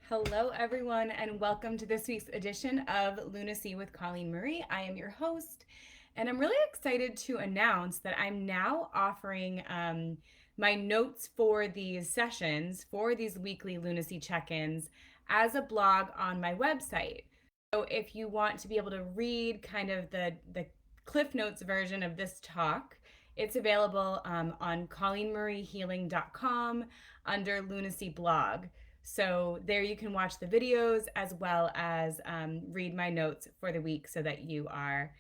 Hello, everyone, and welcome to this week's edition of Lunacy with Colleen Marie. I am your host, and I'm really excited to announce that I'm now offering my notes for these sessions, for these weekly Lunacy check ins, as a blog on my website. So if you want to be able to read kind of the Cliff Notes version of this talk, it's available on ColleenMarieHealing.com under Lunacy blog. So there you can watch the videos as well as read my notes for the week so that you are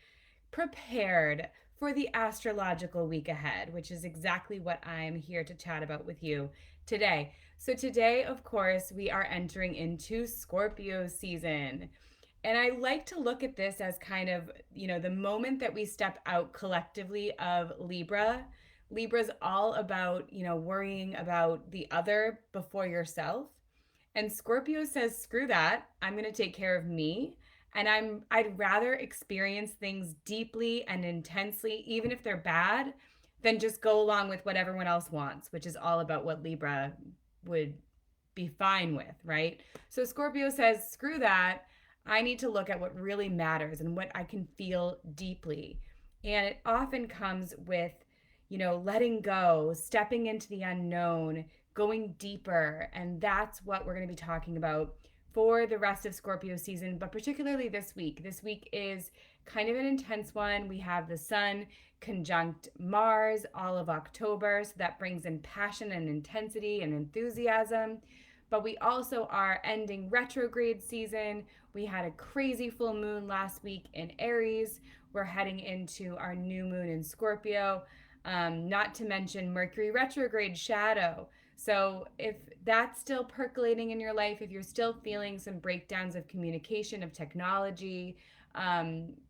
prepared for the astrological week ahead, which is exactly what I'm here to chat about with you today. So today, of course, we are entering into Scorpio season. And I like to look at this as kind of, the moment that we step out collectively of Libra. Libra's all about, worrying about the other before yourself. And Scorpio says, screw that. I'm going to take care of me. And I'd rather experience things deeply and intensely, even if they're bad, than just go along with what everyone else wants, which is all about what Libra would be fine with, right? So Scorpio says, screw that. I need to look at what really matters and what I can feel deeply. And it often comes with, letting go, stepping into the unknown, going deeper. And that's what we're going to be talking about for the rest of Scorpio season, but particularly this week. This week is kind of an intense one. We have the sun conjunct Mars all of October, so that brings in passion and intensity and enthusiasm. But we also are ending retrograde season. We had a crazy full moon last week in Aries. We're heading into our new moon in Scorpio, not to mention Mercury retrograde shadow. So if that's still percolating in your life, if you're still feeling some breakdowns of communication, of technology,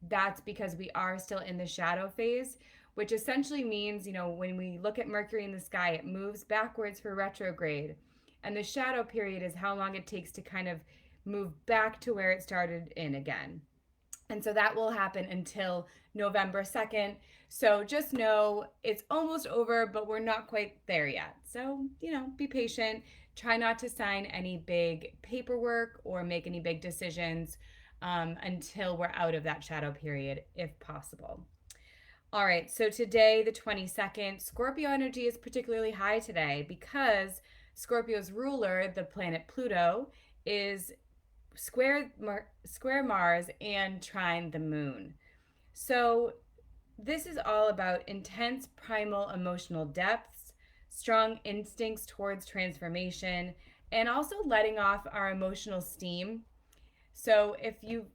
that's because we are still in the shadow phase, which essentially means, when we look at Mercury in the sky, it moves backwards for retrograde. And the shadow period is how long it takes to kind of move back to where it started in again. And so that will happen until November 2nd. So just know it's almost over, but we're not quite there yet. So, be patient. Try not to sign any big paperwork or make any big decisions until we're out of that shadow period, if possible. All right, so today, the 22nd, Scorpio energy is particularly high today because Scorpio's ruler, the planet Pluto, is square Mars and trine the moon. So this is all about intense primal emotional depths, strong instincts towards transformation, and also letting off our emotional steam. So if you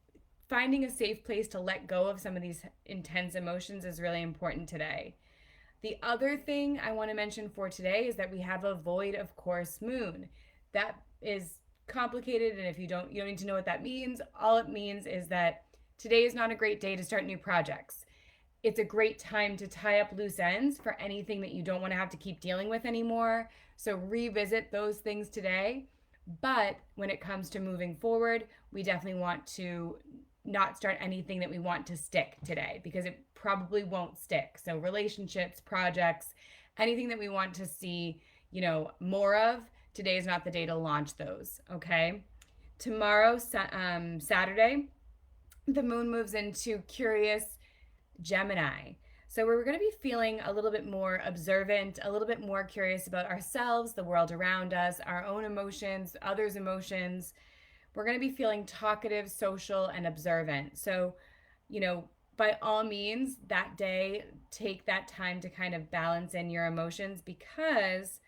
finding a safe place to let go of some of these intense emotions is really important today. The other thing I want to mention for today is that we have a void of course moon. That is complicated, and if you don't need to know what that means. All it means is that today is not a great day to start new projects. It's a great time to tie up loose ends for anything that you don't want to have to keep dealing with anymore. So revisit those things today. But when it comes to moving forward, we definitely want to not start anything that we want to stick today because it probably won't stick. So relationships, projects, anything that we want to see, more of, today is not the day to launch those, okay? Tomorrow, Saturday, the moon moves into curious Gemini. So we're going to be feeling a little bit more observant, a little bit more curious about ourselves, the world around us, our own emotions, others' emotions. We're going to be feeling talkative, social, and observant. So, by all means, that day, take that time to kind of balance in your emotions because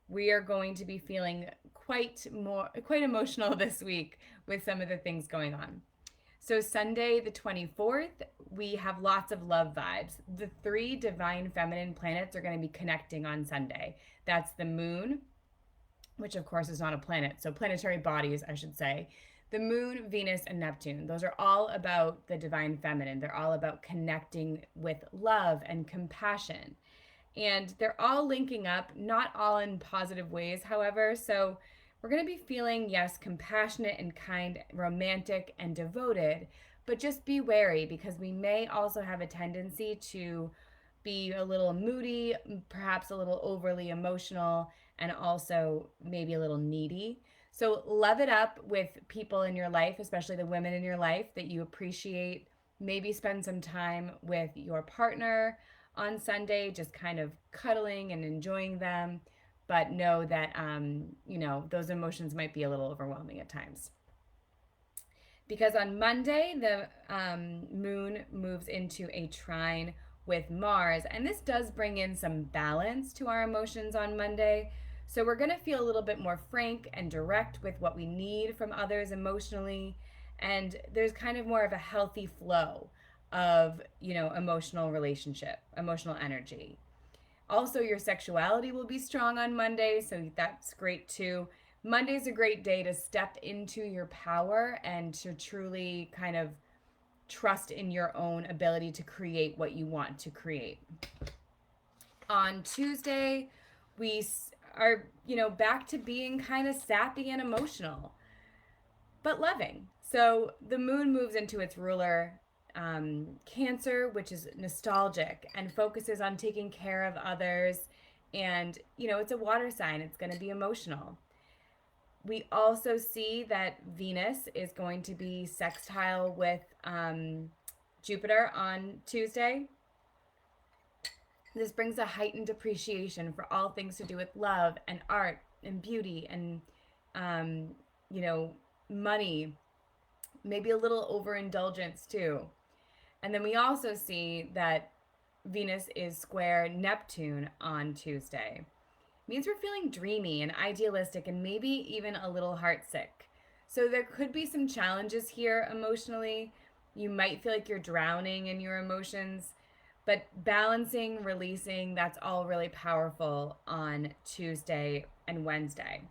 we are going to be feeling quite emotional this week with some of the things going on. So Sunday the 24th, we have lots of love vibes. The three divine feminine planets are going to be connecting on Sunday. That's the moon, which of course is not a planet, so planetary bodies, I should say. The moon, Venus, and Neptune. Those are all about the divine feminine. They're all about connecting with love and compassion. And they're all linking up, not all in positive ways, however. So we're going to be feeling, yes, compassionate and kind, romantic and devoted, but just be wary because we may also have a tendency to be a little moody, perhaps a little overly emotional, and also maybe a little needy. So love it up with people in your life, especially the women in your life that you appreciate. Maybe spend some time with your partner on Sunday, just kind of cuddling and enjoying them. But know that, those emotions might be a little overwhelming at times. Because on Monday, the moon moves into a trine with Mars, and this does bring in some balance to our emotions on Monday. So we're going to feel a little bit more frank and direct with what we need from others emotionally, and there's kind of more of a healthy flow of, emotional relationship, emotional energy. Also, your sexuality will be strong on Monday, so that's great too. Monday's a great day to step into your power and to truly kind of trust in your own ability to create what you want to create. On Tuesday, we are, back to being kind of sappy and emotional, but loving. So the moon moves into its ruler, Cancer, which is nostalgic and focuses on taking care of others. And, it's a water sign, it's going to be emotional. We also see that Venus is going to be sextile with Jupiter on Tuesday. This brings a heightened appreciation for all things to do with love and art and beauty and, um, money, maybe a little overindulgence too. And then we also see that Venus is square Neptune on Tuesday. It means we're feeling dreamy and idealistic and maybe even a little heartsick. So there could be some challenges here emotionally. You might feel like you're drowning in your emotions, but balancing, releasing, that's all really powerful on Tuesday and Wednesday.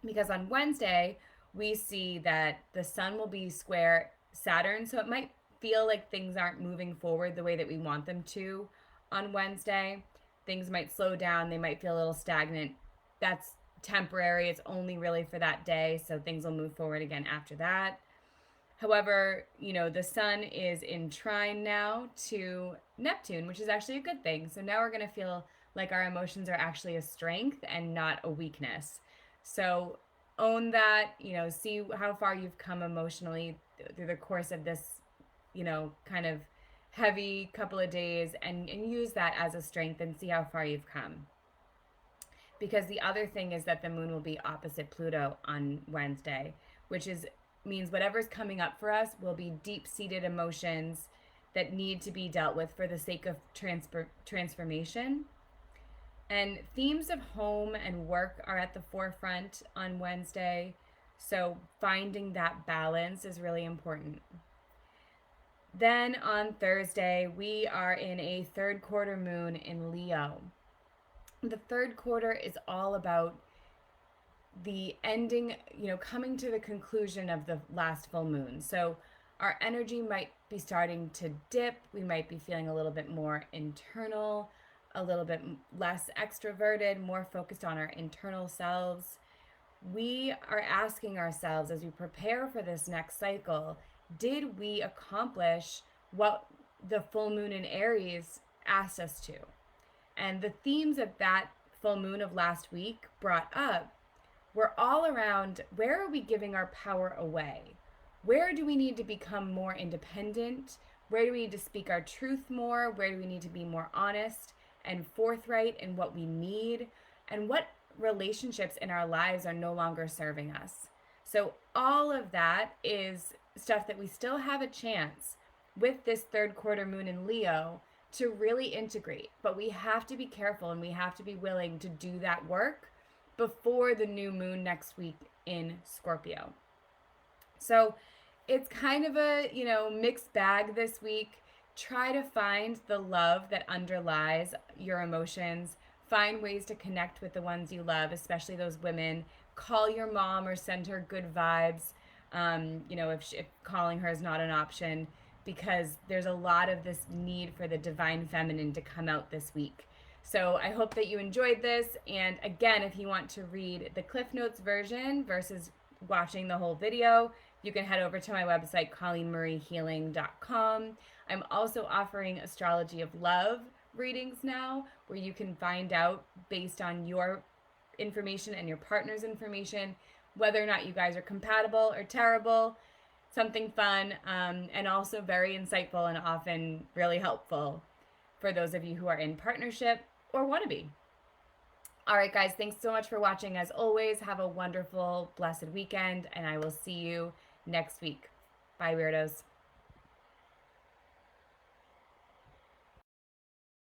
Because on Wednesday, we see that the sun will be square Saturn, so it might feel like things aren't moving forward the way that we want them to on Wednesday. Things might slow down, they might feel a little stagnant. That's temporary, it's only really for that day, so things will move forward again after that. However, the sun is in trine now to Neptune, which is actually a good thing. So now we're going to feel like our emotions are actually a strength and not a weakness. So own that, see how far you've come emotionally through the course of this, kind of heavy couple of days, and use that as a strength and see how far you've come. Because the other thing is that the moon will be opposite Pluto on Wednesday, which means whatever's coming up for us will be deep-seated emotions that need to be dealt with for the sake of transformation. And themes of home and work are at the forefront on Wednesday, so finding that balance is really important. Then on Thursday, we are in a third quarter moon in Leo. The third quarter is all about the ending, coming to the conclusion of the last full moon. So our energy might be starting to dip. We might be feeling a little bit more internal, a little bit less extroverted, more focused on our internal selves. We are asking ourselves as we prepare for this next cycle, did we accomplish what the full moon in Aries asked us to? And the themes of that full moon of last week brought up were all around, where are we giving our power away? Where do we need to become more independent? Where do we need to speak our truth more? Where do we need to be more honest and forthright in what we need? And what relationships in our lives are no longer serving us? So all of that is stuff that we still have a chance with this third quarter moon in Leo to really integrate. But we have to be careful and we have to be willing to do that work before the new moon next week in Scorpio. So it's kind of a, mixed bag this week. Try to find the love that underlies your emotions. Find ways to connect with the ones you love, especially those women. Call your mom or send her good vibes, if calling her is not an option, because there's a lot of this need for the divine feminine to come out this week. So I hope that you enjoyed this. And again, if you want to read the Cliff Notes version versus watching the whole video, you can head over to my website, ColleenMurrayHealing.com. I'm also offering Astrology of Love readings now, where you can find out, based on your information and your partner's information, whether or not you guys are compatible or terrible. Something fun, and also very insightful and often really helpful for those of you who are in partnership or want to be. All right, guys, thanks so much for watching. As always, have a wonderful, blessed weekend, and I will see you next week. Bye, weirdos.